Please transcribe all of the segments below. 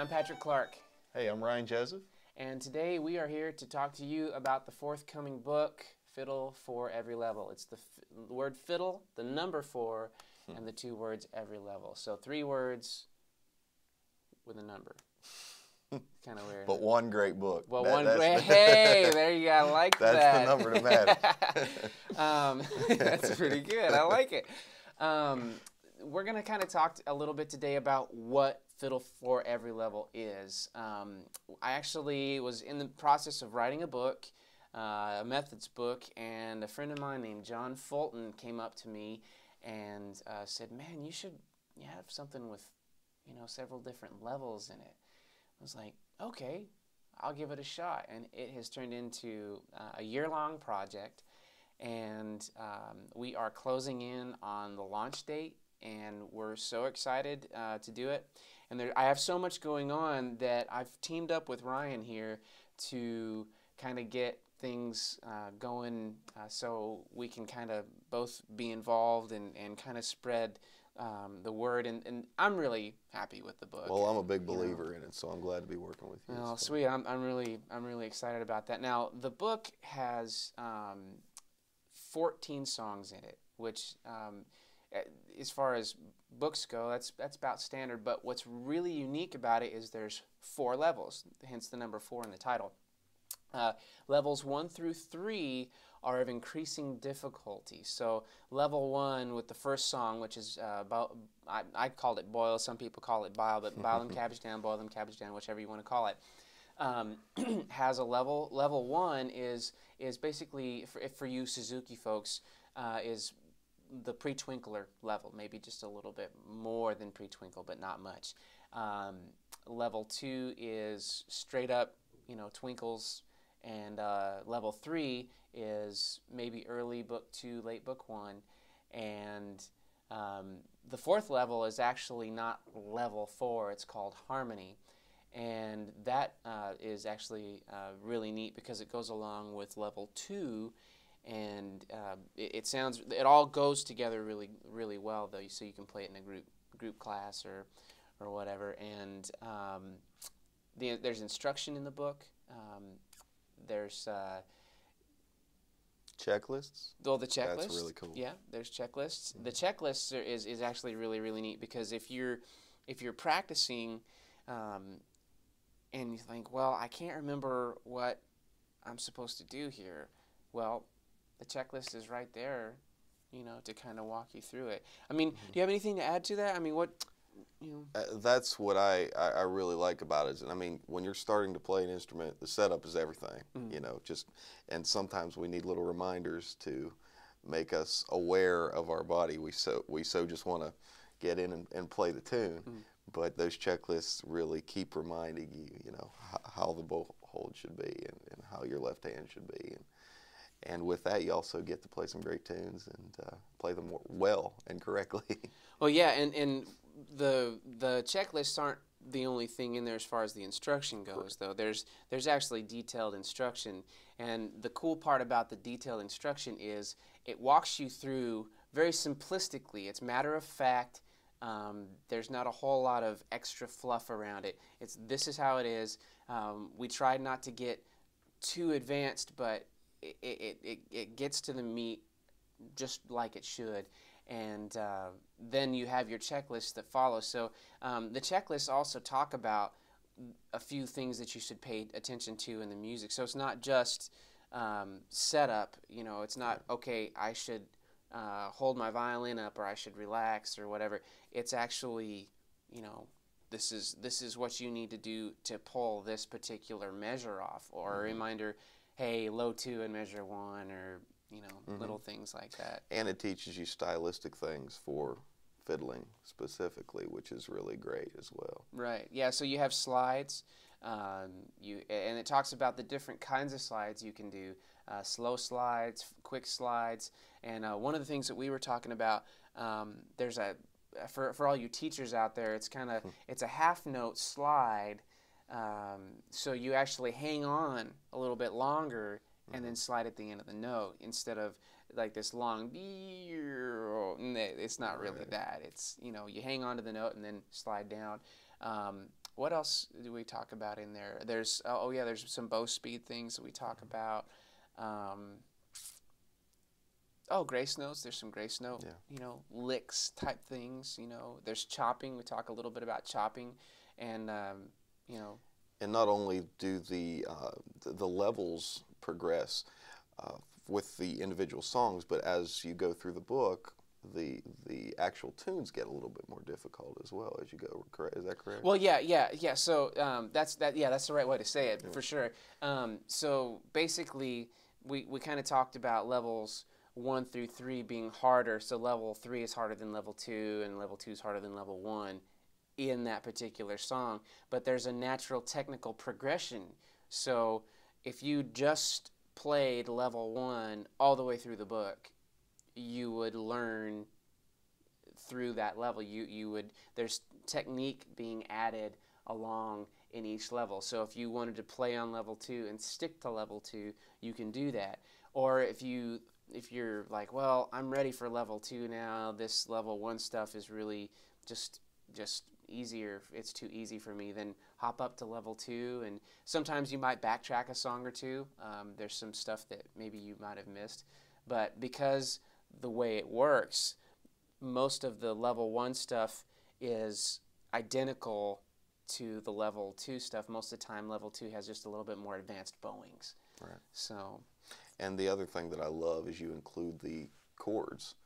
Patrick Clark. Hey, I'm Ryan Joseph. And today we are here to talk to you about the forthcoming book, Fiddle for Every Level. It's the word fiddle, the number 4, and the 2 words every level. So 3 words with a number. Kind of weird. But one great book. Well, hey, there you go. I like that's that. That's the number that matters. That's pretty good. I like it. We're going to kind of talk a little bit today about what Fiddle for Every Level is. I actually was in the process of writing a book, a methods book, and a friend of mine named John Fulton came up to me and said, "Man, you have something with, several different levels in it." I was like, "Okay, I'll give it a shot." And it has turned into a year-long project, and we are closing in on the launch date, and we're so excited to do it. And I have so much going on that I've teamed up with Ryan here to kind of get things going so we can kind of both be involved and kind of spread the word. And I'm really happy with the book. Well, I'm a big believer in it, so I'm glad to be working with you. Oh, sweet. I'm really excited about that. Now, the book has 14 songs in it, which as far as books go, that's about standard. But what's really unique about it is there's 4 levels, hence the number 4 in the title. Levels 1 through 3 are of increasing difficulty. So level 1 with the first song, which is I called it boil. Some people call it bile, but boil them cabbage down, boil them cabbage down, whichever you want to call it. Has a level. Level 1 is basically for you Suzuki folks is the pre-twinkler level, maybe just a little bit more than pre-twinkle, but not much. Level 2 is straight up, twinkles, and level 3 is maybe early book 2, late book 1, and the 4th level is actually not level 4. It's called harmony, and that is actually really neat because it goes along with level 2. And it all goes together really well, though, so you can play it in a group class or whatever. And there's instruction in the book. There's checklists. Well, the checklist. That's really cool. Yeah, there's checklists. The checklists is actually really neat because if you're practicing, and you think, well, I can't remember what I'm supposed to do here. Well, the checklist is right there, to kind of walk you through it. I mean, do you have anything to add to that? I mean, what, That's what I really like about it. I mean, when you're starting to play an instrument, the setup is everything, and sometimes we need little reminders to make us aware of our body. We so just want to get in and play the tune, but those checklists really keep reminding you, how the bow hold should be and how your left hand should be. And with that, you also get to play some great tunes and play them well and correctly. Well, yeah, and the checklists aren't the only thing in there as far as the instruction goes, though. There's actually detailed instruction, and the cool part about the detailed instruction is it walks you through very simplistically. It's matter of fact. There's not a whole lot of extra fluff around it. This is how it is. We tried not to get too advanced, but it gets to the meat just like it should, and then you have your checklist that follows. So the checklists also talk about a few things that you should pay attention to in the music. So it's not just setup. It's not, okay, I should hold my violin up or I should relax or whatever. It's actually, this is what you need to do to pull this particular measure off, or a reminder, hey, low 2 and measure 1, or little things like that. And it teaches you stylistic things for fiddling specifically, which is really great as well. Right. Yeah. So you have slides. And it talks about the different kinds of slides you can do: slow slides, quick slides, and one of the things that we were talking about. There's for all you teachers out there, it's a half note slide. So you actually hang on a little bit longer and then slide at the end of the note instead of like this long. It's not really that. It's you hang on to the note and then slide down. what else do we talk about in there? There's yeah, there's some bow speed things that we talk about. Oh, grace notes. There's some grace note, licks type things. There's chopping. We talk a little bit about chopping, and And not only do the levels progress with the individual songs, but as you go through the book, the actual tunes get a little bit more difficult as well as you go. Correct? Is that correct? Well, yeah. So that's the right way to say it for sure. So basically, we kind of talked about levels 1 through 3 being harder. So level 3 is harder than level 2, and level 2 is harder than level 1 in that particular song. But there's a natural technical progression. So if you just played level 1 all the way through the book, you would learn through that level. There's technique being added along in each level. So if you wanted to play on level 2 and stick to level 2, you can do that. Or if you're like, well, I'm ready for level 2 now, this level 1 stuff is really just easier, it's too easy for me, then hop up to level 2. And sometimes you might backtrack a song or two. There's some stuff that maybe you might have missed. But because the way it works, most of the level 1 stuff is identical to the level 2 stuff. Most of the time, level 2 has just a little bit more advanced bowings. Right. So. And the other thing that I love is you include the chords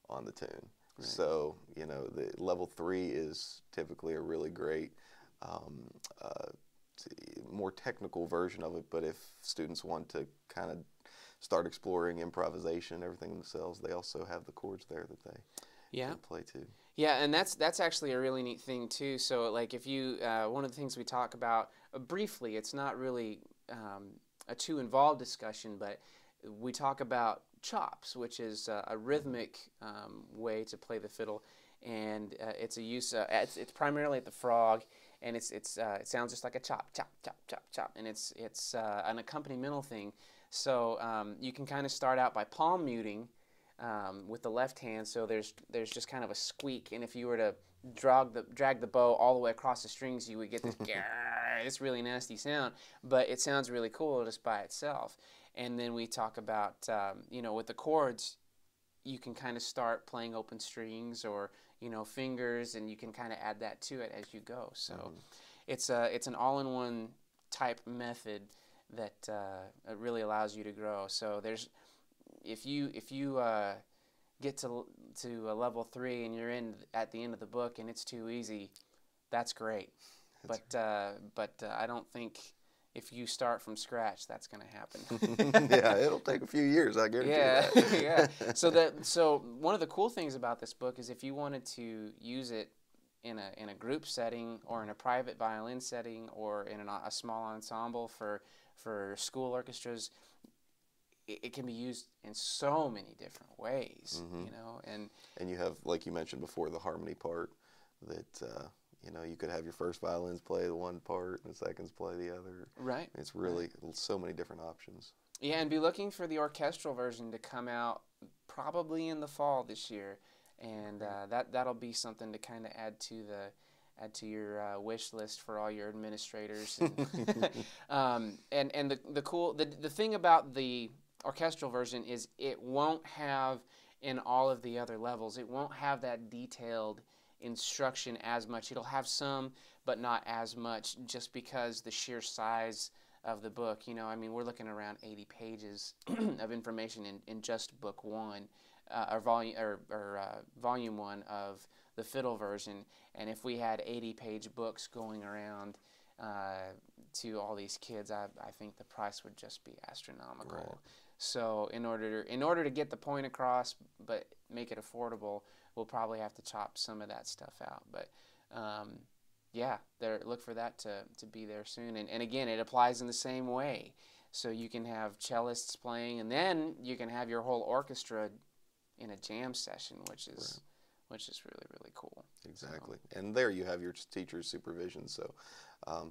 on the tune. Right. So, the level 3 is typically a really great, more technical version of it. But if students want to kind of start exploring improvisation and everything themselves, they also have the chords there that they can play too. Yeah, and that's actually a really neat thing too. So, like, if you one of the things we talk about briefly, it's not really a too involved discussion, but we talk about chops, which is a rhythmic way to play the fiddle, and it's a use. It's primarily at the frog, and it sounds just like a chop, chop, chop, chop, chop, and it's an accompanimental thing. So you can kind of start out by palm muting with the left hand. So there's just kind of a squeak, and if you were to drag the bow all the way across the strings, you would get this really nasty sound, but it sounds really cool just by itself. And then we talk about, with the chords, you can kind of start playing open strings or, fingers, and you can kind of add that to it as you go. So it's an all-in-one type method that it really allows you to grow. So if you get to a level 3 and you're at the end of the book and it's too easy, that's great. But I don't think if you start from scratch, that's going to happen. Yeah, it'll take a few years, I guarantee that. Yeah. So one of the cool things about this book is if you wanted to use it in a group setting or in a private violin setting or in a small ensemble for school orchestras, it can be used in so many different ways, and you have, like you mentioned before, the harmony part that you could have your first violins play the one part and the seconds play the other. Right. It's really so many different options. Yeah, and be looking for the orchestral version to come out probably in the fall this year, and that'll be something to kind of add to your wish list for all your administrators. And the thing about the orchestral version is it won't have, in all of the other levels, it won't have that detailed instruction as much. It'll have some, but not as much, just because the sheer size of the book. We're looking around 80 pages of information in just book 1, or volume 1 of the fiddle version. And if we had 80-page books going around to all these kids, I think the price would just be astronomical. Right. So in order to get the point across, but make it affordable, we'll probably have to chop some of that stuff out. But look for that to be there soon. And again, it applies in the same way. So you can have cellists playing, and then you can have your whole orchestra in a jam session, which is really, really cool. Exactly. So. And there you have your teacher's supervision, so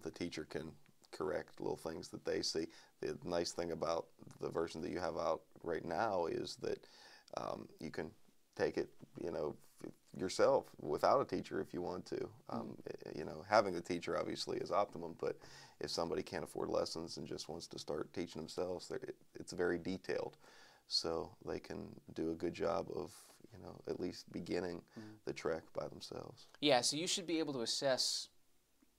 the teacher can correct little things that they see. The nice thing about the version that you have out right now is that you can take it, you know, yourself without a teacher if you want to. You know, having a teacher obviously is optimum, but if somebody can't afford lessons and just wants to start teaching themselves, it's very detailed, so they can do a good job of, you know, at least beginning the trek by themselves. Yeah, so you should be able to assess,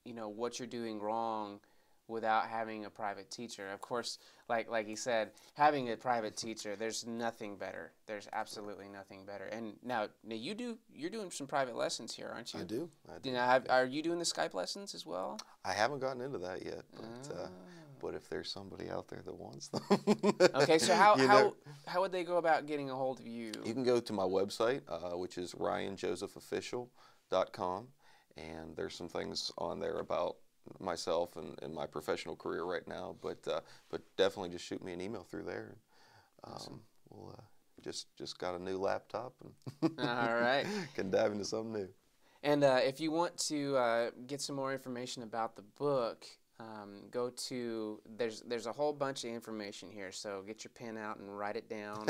you know, what you're doing wrong without having a private teacher. Of course, like he said, having a private teacher, there's nothing better. There's absolutely nothing better. And now you're doing some private lessons here, aren't you? I do. You know, are you doing the Skype lessons as well? I haven't gotten into that yet, but if there's somebody out there that wants them. Okay, so how would they go about getting a hold of you? You can go to my website, which is ryanjosephofficial.com, and there's some things on there about myself and my professional career right now, but definitely just shoot me an email through there. Awesome. We'll just got a new laptop and all right, can dive into something new. And if you want to get some more information about the book, go to there's a whole bunch of information here. So get your pen out and write it down,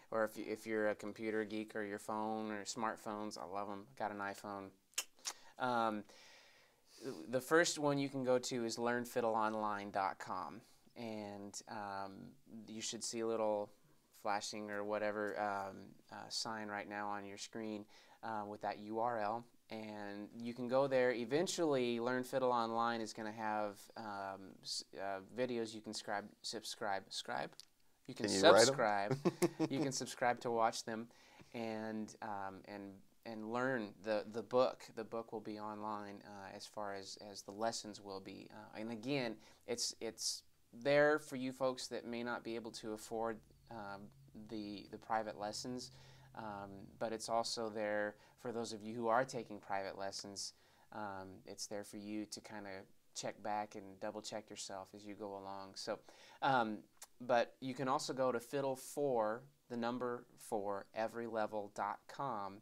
or if you're a computer geek or your phone or smartphones, I love them. Got an iPhone. The first one you can go to is learnfiddleonline.com, and you should see a little flashing or whatever sign right now on your screen with that URL, and you can go there. Eventually, Learn Fiddle Online is going to have videos you can subscribe. You can subscribe. You can subscribe to watch them, and learn the book. The book will be online as far as the lessons will be. And again, it's there for you folks that may not be able to afford the private lessons, but it's also there for those of you who are taking private lessons. It's there for you to kind of check back and double check yourself as you go along. So, but you can also go to fiddle4everylevel.com,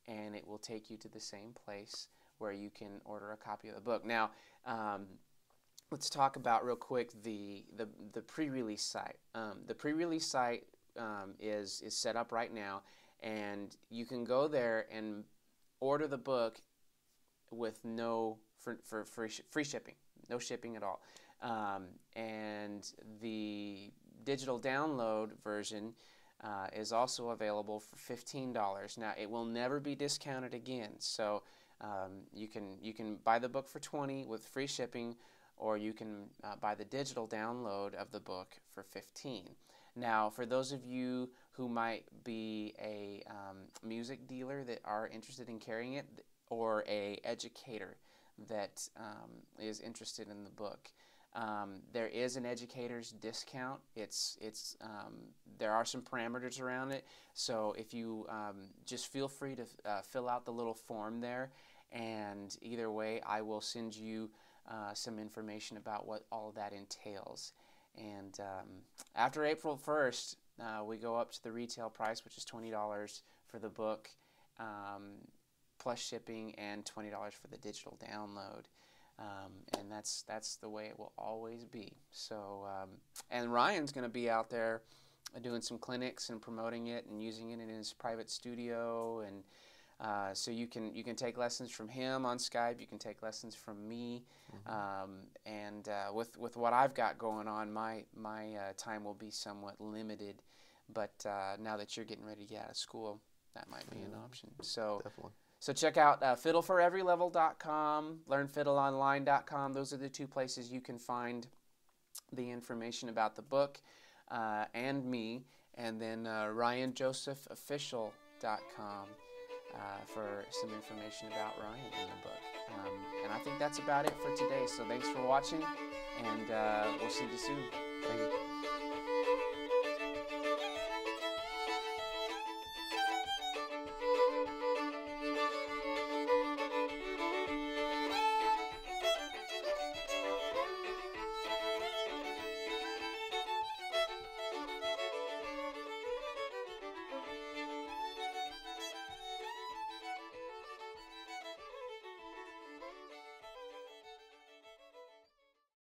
and it will take you to the same place where you can order a copy of the book. Now, let's talk about real quick the pre-release site. The pre-release site is set up right now, and you can go there and order the book with free shipping, no shipping at all. And the digital download version is also available for $15. Now, it will never be discounted again, so you can buy the book for $20 with free shipping, or you can buy the digital download of the book for $15. Now, for those of you who might be a music dealer that are interested in carrying it, or a educator that is interested in the book, there is an educator's discount. There are some parameters around it, so if you just feel free to fill out the little form there, and either way I will send you some information about what all of that entails. And after April 1st, we go up to the retail price, which is $20 for the book, plus shipping, and $20 for the digital download. And that's the way it will always be. So, and Ryan's going to be out there doing some clinics and promoting it and using it in his private studio, and so you can take lessons from him on Skype. You can take lessons from me, and with what I've got going on, my time will be somewhat limited. But now that you're getting ready to get out of school, that might be an option. So Definitely. So check out fiddleforeverylevel.com, learnfiddleonline.com. Those are the two places you can find the information about the book and me, and then ryanjosephofficial.com for some information about Ryan in the book. And I think that's about it for today. So thanks for watching, and we'll see you soon. Thank you.